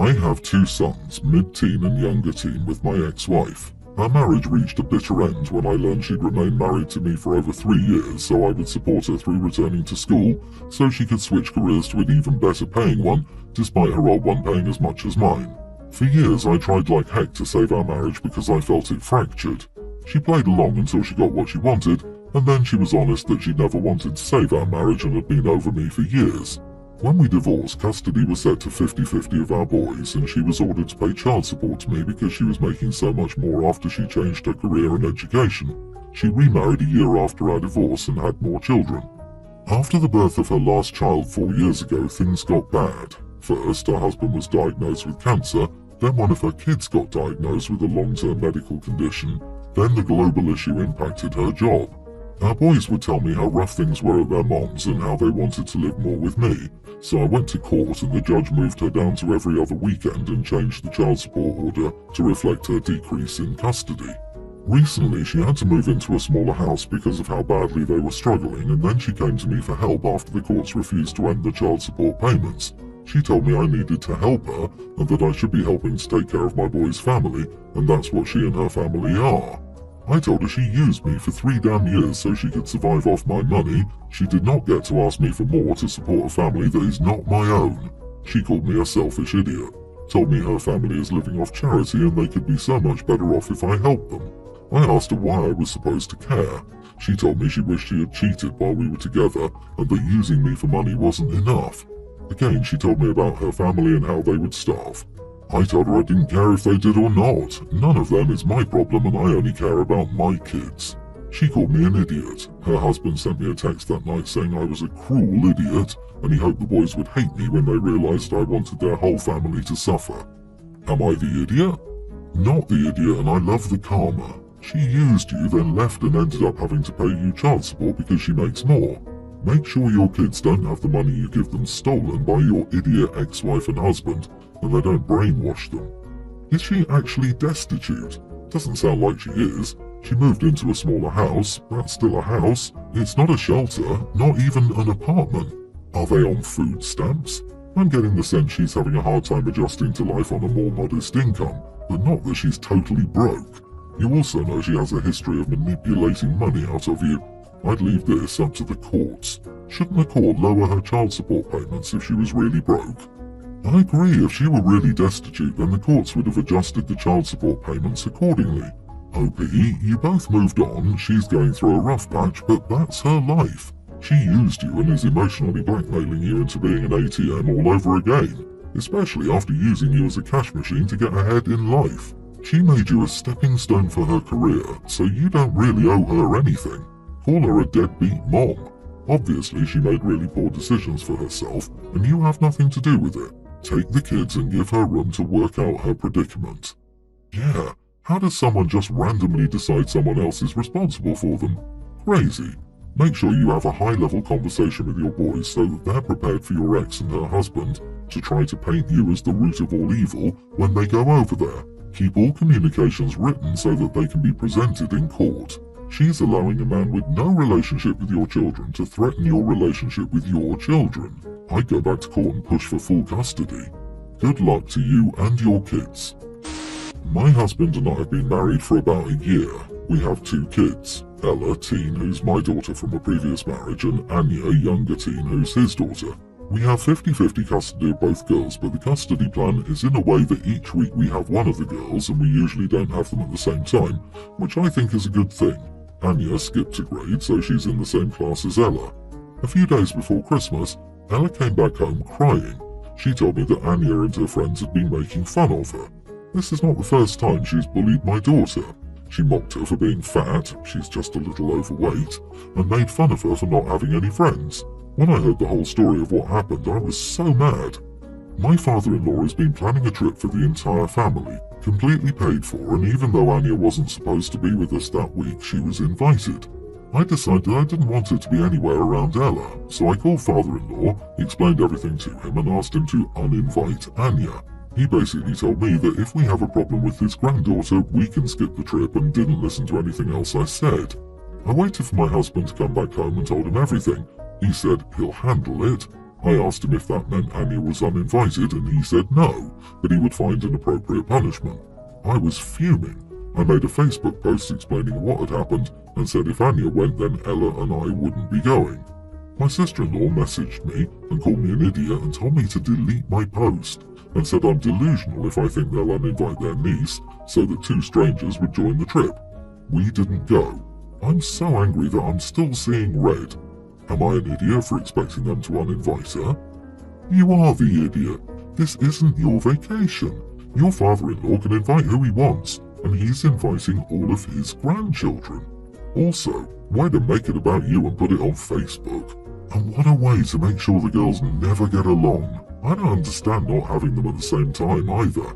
I have two sons, mid-teen and younger teen, with my ex-wife. Our marriage reached a bitter end when I learned she'd remained married to me for over 3 years, so I would support her through returning to school so she could switch careers to an even better paying one, despite her old one paying as much as mine. For years I tried like heck to save our marriage because I felt it fractured. She played along until she got what she wanted, and then she was honest that she'd never wanted to save our marriage and had been over me for years. When we divorced, custody was set to 50-50 of our boys, and she was ordered to pay child support to me because she was making so much more after she changed her career and education. She remarried a year after our divorce and had more children. After the birth of her last child 4 years ago, things got bad. First, her husband was diagnosed with cancer, then one of her kids got diagnosed with a long-term medical condition, then the global issue impacted her job. Our boys would tell me how rough things were at their moms and how they wanted to live more with me, so I went to court and the judge moved her down to every other weekend and changed the child support order to reflect her decrease in custody. Recently, she had to move into a smaller house because of how badly they were struggling, and then she came to me for help after the courts refused to end the child support payments. She told me I needed to help her and that I should be helping to take care of my boy's family, and that's what she and her family are. I told her she used me for 3 damn years so she could survive off my money. She did not get to ask me for more to support a family that is not my own. She called me a selfish idiot, told me her family is living off charity and they could be so much better off if I helped them. I asked her why I was supposed to care. She told me she wished she had cheated while we were together and that using me for money wasn't enough. Again, she told me about her family and how they would starve. I told her I didn't care if they did or not. None of them is my problem and I only care about my kids. She called me an idiot. Her husband sent me a text that night saying I was a cruel idiot and he hoped the boys would hate me when they realized I wanted their whole family to suffer. Am I the idiot? Not the idiot, and I love the karma. She used you, then left and ended up having to pay you child support because she makes more. Make sure your kids don't have the money you give them stolen by your idiot ex-wife and husband, and they don't brainwash them. Is she actually destitute? Doesn't sound like she is. She moved into a smaller house. That's still a house. It's not a shelter, not even an apartment. Are they on food stamps? I'm getting the sense she's having a hard time adjusting to life on a more modest income, but not that she's totally broke. You also know she has a history of manipulating money out of you. I'd leave this up to the courts. Shouldn't the court lower her child support payments if she was really broke? I agree, if she were really destitute, then the courts would have adjusted the child support payments accordingly. OP, you both moved on, she's going through a rough patch, but that's her life. She used you and is emotionally blackmailing you into being an ATM all over again, especially after using you as a cash machine to get ahead in life. She made you a stepping stone for her career, so you don't really owe her anything. Call her a deadbeat mom. Obviously, she made really poor decisions for herself, and you have nothing to do with it. Take the kids and give her room to work out her predicament. Yeah, how does someone just randomly decide someone else is responsible for them? Crazy. Make sure you have a high-level conversation with your boys so that they're prepared for your ex and her husband to try to paint you as the root of all evil when they go over there. Keep all communications written so that they can be presented in court. She's allowing a man with no relationship with your children to threaten your relationship with your children. I'd go back to court and push for full custody. Good luck to you and your kids. My husband and I have been married for about a year. We have 2 kids, Ella, teen, who's my daughter from a previous marriage, and Anya, younger teen, who's his daughter. We have 50-50 custody of both girls, but the custody plan is in a way that each week we have one of the girls and we usually don't have them at the same time, which I think is a good thing. Anya skipped a grade, so she's in the same class as Ella. A few days before Christmas, Ella came back home crying. She told me that Anya and her friends had been making fun of her. This is not the first time she's bullied my daughter. She mocked her for being fat, she's just a little overweight, and made fun of her for not having any friends. When I heard the whole story of what happened, I was so mad. My father-in-law has been planning a trip for the entire family, completely paid for, and even though Anya wasn't supposed to be with us that week, she was invited. I decided I didn't want her to be anywhere around Ella, so I called father-in-law, explained everything to him, and asked him to uninvite Anya. He basically told me that if we have a problem with his granddaughter, we can skip the trip, and didn't listen to anything else I said. I waited for my husband to come back home and told him everything. He said he'll handle it. I asked him if that meant Anya was uninvited and he said no, but he would find an appropriate punishment. I was fuming. I made a Facebook post explaining what had happened and said if Anya went then Ella and I wouldn't be going. My sister-in-law messaged me and called me an idiot and told me to delete my post and said I'm delusional if I think they'll uninvite their niece so that two strangers would join the trip. We didn't go. I'm so angry that I'm still seeing red. Am I an idiot for expecting them to uninvite her? You are the idiot. This isn't your vacation. Your father-in-law can invite who he wants, and he's inviting all of his grandchildren. Also, why to make it about you and put it on Facebook? And what a way to make sure the girls never get along. I don't understand not having them at the same time either.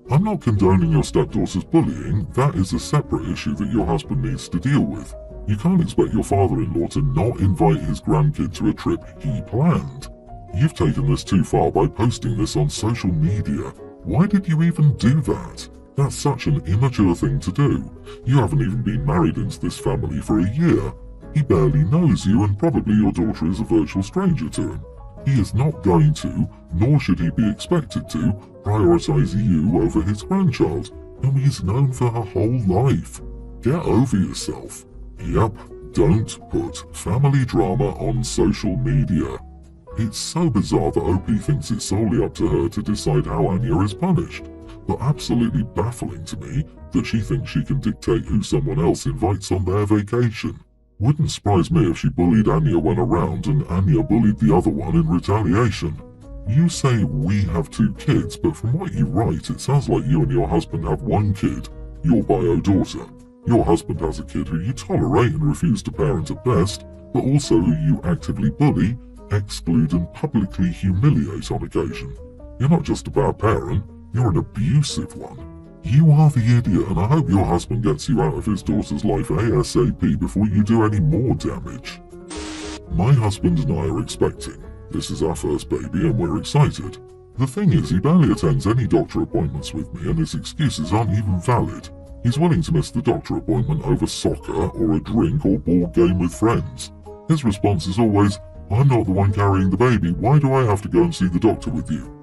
I'm not condoning your stepdaughter's bullying. That is a separate issue that your husband needs to deal with. You can't expect your father-in-law to not invite his grandkid to a trip he planned. You've taken this too far by posting this on social media. Why did you even do that? That's such an immature thing to do. You haven't even been married into this family for a year. He barely knows you and probably your daughter is a virtual stranger to him. He is not going to, nor should he be expected to, prioritize you over his grandchild, whom he's known for her whole life. Get over yourself. Yep, don't put family drama on social media. It's so bizarre that OP thinks it's solely up to her to decide how Anya is punished, but absolutely baffling to me that she thinks she can dictate who someone else invites on their vacation. Wouldn't surprise me if she bullied Anya when around and Anya bullied the other one in retaliation. You say we have two kids, but from what you write it sounds like you and your husband have one kid, your bio daughter. Your husband has a kid who you tolerate and refuse to parent at best, but also who you actively bully, exclude and publicly humiliate on occasion. You're not just a bad parent, you're an abusive one. You are the idiot and I hope your husband gets you out of his daughter's life ASAP before you do any more damage. My husband and I are expecting. This is our first baby and we're excited. The thing is, he barely attends any doctor appointments with me and his excuses aren't even valid. He's willing to miss the doctor appointment over soccer or a drink or board game with friends. His response is always, I'm not the one carrying the baby, why do I have to go and see the doctor with you?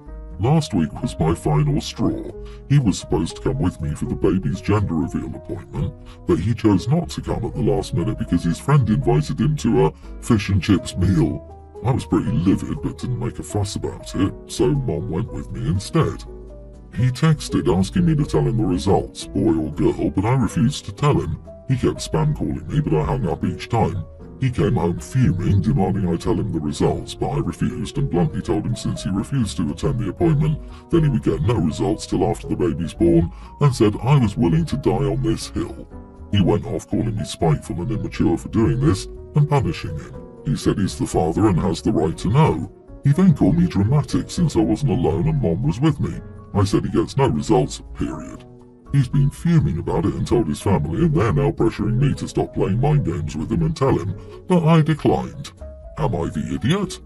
Last week was my final straw. He was supposed to come with me for the baby's gender reveal appointment, but he chose not to come at the last minute because his friend invited him to a fish and chips meal. I was pretty livid but didn't make a fuss about it, so Mom went with me instead. He texted asking me to tell him the results, boy or girl, but I refused to tell him. He kept spam calling me, but I hung up each time. He came home fuming, demanding I tell him the results, but I refused and bluntly told him since he refused to attend the appointment, then he would get no results till after the baby's born, and said I was willing to die on this hill. He went off calling me spiteful and immature for doing this, and punishing him. He said he's the father and has the right to know. He then called me dramatic since I wasn't alone and Mom was with me. I said he gets no results, period. He's been fuming about it and told his family, and they're now pressuring me to stop playing mind games with him and tell him, but I declined. Am I the idiot?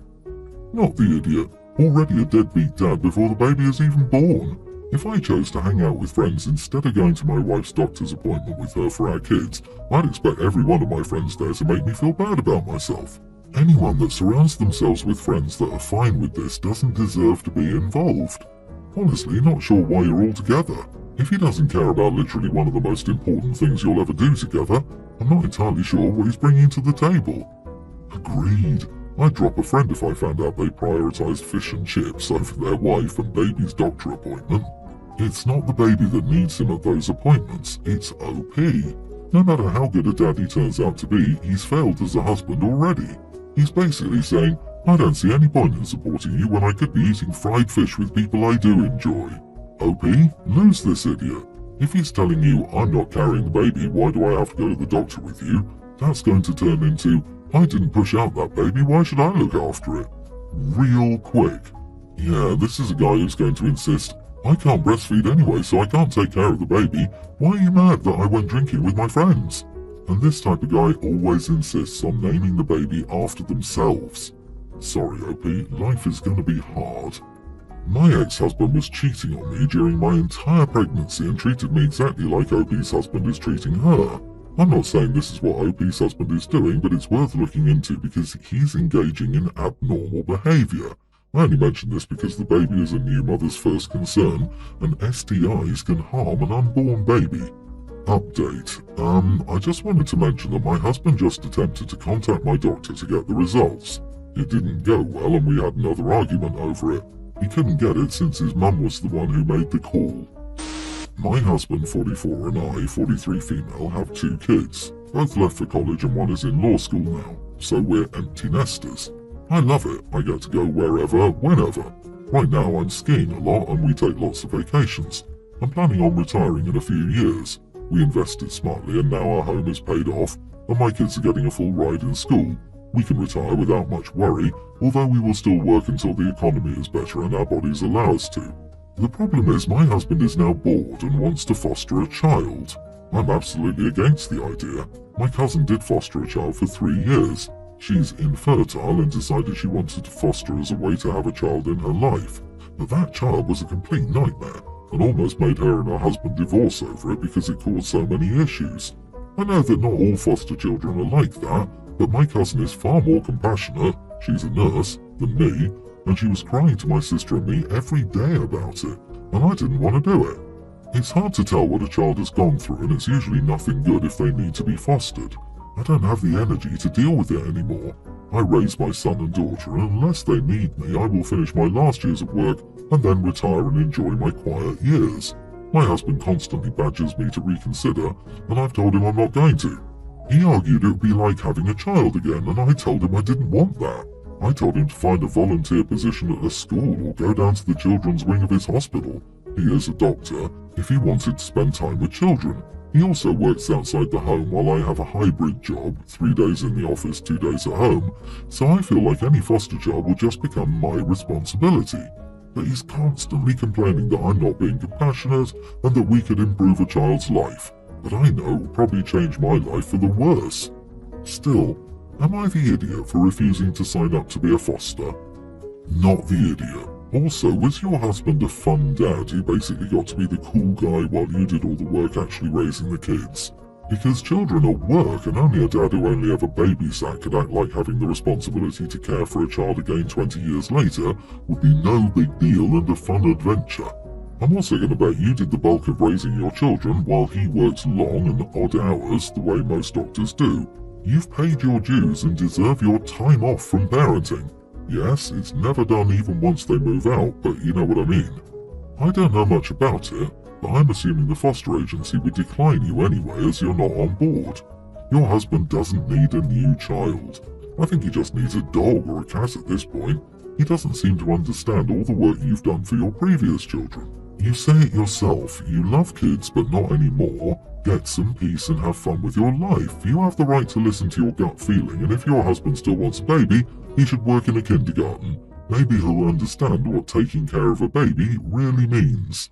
Not the idiot. Already a deadbeat dad before the baby is even born. If I chose to hang out with friends instead of going to my wife's doctor's appointment with her for our kids, I'd expect every one of my friends there to make me feel bad about myself. Anyone that surrounds themselves with friends that are fine with this doesn't deserve to be involved. Honestly, not sure why you're all together. If he doesn't care about literally one of the most important things you'll ever do together, I'm not entirely sure what he's bringing to the table. Agreed. I'd drop a friend if I found out they prioritised fish and chips over their wife and baby's doctor appointment. It's not the baby that needs him at those appointments, it's OP. No matter how good a dad he turns out to be, he's failed as a husband already. He's basically saying, I don't see any point in supporting you when I could be eating fried fish with people I do enjoy. OP, lose this idiot. If he's telling you, I'm not carrying the baby, why do I have to go to the doctor with you? That's going to turn into, I didn't push out that baby, why should I look after it? Real quick. Yeah, this is a guy who's going to insist, I can't breastfeed anyway, so I can't take care of the baby. Why are you mad that I went drinking with my friends? And this type of guy always insists on naming the baby after themselves. Sorry, OP, life is going to be hard. My ex-husband was cheating on me during my entire pregnancy and treated me exactly like OP's husband is treating her. I'm not saying this is what OP's husband is doing, but it's worth looking into because he's engaging in abnormal behaviour. I only mention this because the baby is a new mother's first concern, and STIs can harm an unborn baby. Update. I just wanted to mention that my husband just attempted to contact my doctor to get the results. It didn't go well and we had another argument over it. He couldn't get it since his mum was the one who made the call. My husband, 44, and I, 43 female, have 2 kids. Both left for college and one is in law school now, so we're empty nesters. I love it. I get to go wherever, whenever. Right now I'm skiing a lot and we take lots of vacations. I'm planning on retiring in a few years. We invested smartly and now our home is paid off and my kids are getting a full ride in school. We can retire without much worry, although we will still work until the economy is better and our bodies allow us to. The problem is my husband is now bored and wants to foster a child. I'm absolutely against the idea. My cousin did foster a child for 3 years. She's infertile and decided she wanted to foster as a way to have a child in her life. But that child was a complete nightmare and almost made her and her husband divorce over it because it caused so many issues. I know that not all foster children are like that, but my cousin is far more compassionate, she's a nurse, than me, and she was crying to my sister and me every day about it, and I didn't want to do it. It's hard to tell what a child has gone through and it's usually nothing good if they need to be fostered. I don't have the energy to deal with it anymore. I raise my son and daughter and unless they need me I will finish my last years of work and then retire and enjoy my quiet years. My husband constantly badgers me to reconsider and I've told him I'm not going to. He argued it would be like having a child again and I told him I didn't want that. I told him to find a volunteer position at a school or go down to the children's wing of his hospital. He is a doctor if he wanted to spend time with children. He also works outside the home while I have a hybrid job, 3 days in the office, 2 days at home, so I feel like any foster child will just become my responsibility. But he's constantly complaining that I'm not being compassionate and that we could improve a child's life. But I know it will probably change my life for the worse. Still, am I the idiot for refusing to sign up to be a foster? Not the idiot. Also, was your husband a fun dad who basically got to be the cool guy while you did all the work actually raising the kids? Because children are work and only a dad who only ever babysat could act like having the responsibility to care for a child again 20 years later would be no big deal and a fun adventure. I'm also going to bet you did the bulk of raising your children while he worked long and odd hours the way most doctors do. You've paid your dues and deserve your time off from parenting. Yes, it's never done even once they move out, but you know what I mean. I don't know much about it, but I'm assuming the foster agency would decline you anyway as you're not on board. Your husband doesn't need a new child. I think he just needs a dog or a cat at this point. He doesn't seem to understand all the work you've done for your previous children. You say it yourself, you love kids but not anymore. Get some peace and have fun with your life. You have the right to listen to your gut feeling, and if your husband still wants a baby, he should work in a kindergarten. Maybe he'll understand what taking care of a baby really means.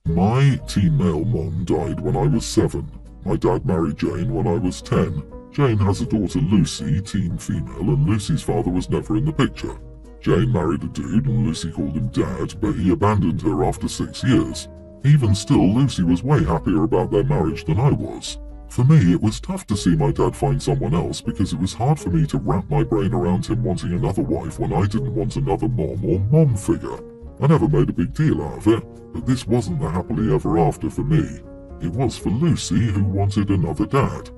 My teen male mom died when I was 7. My dad married Jane when I was 10. Jane has a daughter Lucy, teen female, and Lucy's father was never in the picture. Jane married a dude and Lucy called him Dad, but he abandoned her after 6 years. Even still, Lucy was way happier about their marriage than I was. For me, it was tough to see my dad find someone else because it was hard for me to wrap my brain around him wanting another wife when I didn't want another mom or mom figure. I never made a big deal out of it, but this wasn't the happily ever after for me. It was for Lucy, who wanted another dad.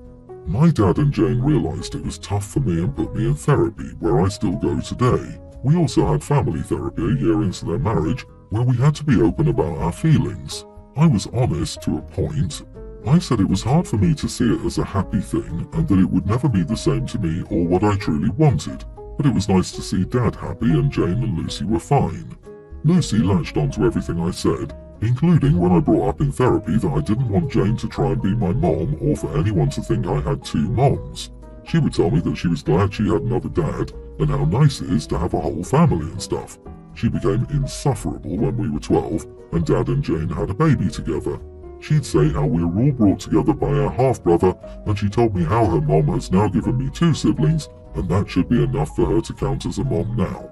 My dad and Jane realised it was tough for me and put me in therapy, where I still go today. We also had family therapy a year into their marriage, where we had to be open about our feelings. I was honest to a point. I said it was hard for me to see it as a happy thing and that it would never be the same to me or what I truly wanted, but it was nice to see Dad happy and Jane and Lucy were fine. Lucy latched onto everything I said, including when I brought up in therapy that I didn't want Jane to try and be my mom or for anyone to think I had 2 moms. She would tell me that she was glad she had another dad and how nice it is to have a whole family and stuff. She became insufferable when we were 12 and Dad and Jane had a baby together. She'd say how we were all brought together by our half-brother, and she told me how her mom has now given me 2 siblings and that should be enough for her to count as a mom now.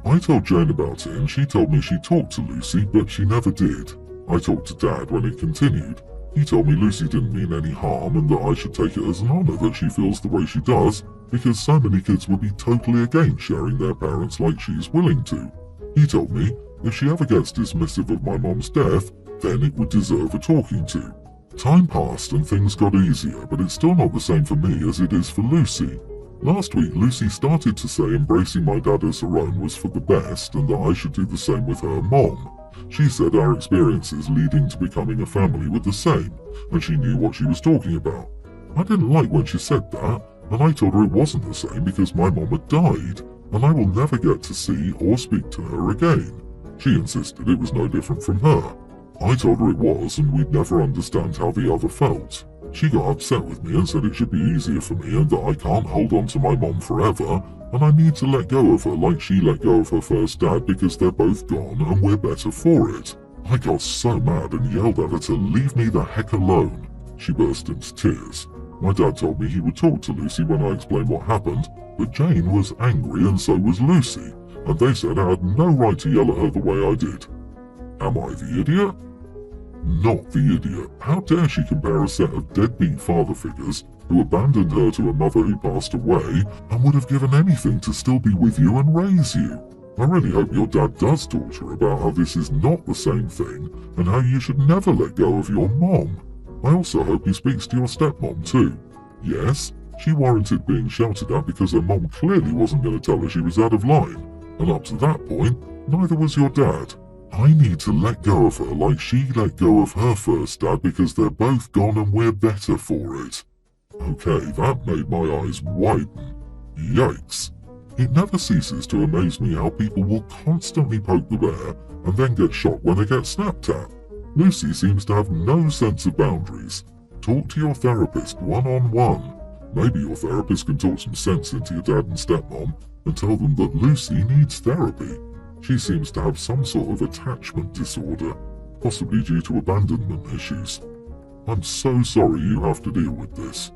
I told Jane about it and she told me she talked to Lucy but she never did. I talked to Dad when it continued. He told me Lucy didn't mean any harm and that I should take it as an honour that she feels the way she does, because so many kids would be totally against sharing their parents like she's willing to. He told me if she ever gets dismissive of my mom's death, then it would deserve a talking to. Time passed and things got easier, but it's still not the same for me as it is for Lucy. Last week, Lucy started to say embracing my dad as her own was for the best and that I should do the same with her mom. She said our experiences leading to becoming a family were the same, and she knew what she was talking about. I didn't like when she said that, and I told her it wasn't the same because my mom had died, and I will never get to see or speak to her again. She insisted it was no different from her. I told her it was, and we'd never understand how the other felt. She got upset with me and said it should be easier for me and that I can't hold on to my mom forever, and I need to let go of her like she let go of her first dad because they're both gone and we're better for it. I got so mad and yelled at her to leave me the heck alone. She burst into tears. My dad told me he would talk to Lucy when I explained what happened, but Jane was angry and so was Lucy, and they said I had no right to yell at her the way I did. Am I the idiot? Not the idiot. How dare she compare a set of deadbeat father figures who abandoned her to a mother who passed away and would have given anything to still be with you and raise you. I really hope your dad does talk to her about how this is not the same thing and how you should never let go of your mom. I also hope he speaks to your stepmom too. Yes, she warranted being shouted at because her mom clearly wasn't going to tell her she was out of line, and up to that point, neither was your dad. I need to let go of her like she let go of her first dad because they're both gone and we're better for it. Okay, that made my eyes widen. Yikes. It never ceases to amaze me how people will constantly poke the bear and then get shocked when they get snapped at. Lucy seems to have no sense of boundaries. Talk to your therapist one-on-one. Maybe your therapist can talk some sense into your dad and stepmom and tell them that Lucy needs therapy. She seems to have some sort of attachment disorder, possibly due to abandonment issues. I'm so sorry you have to deal with this.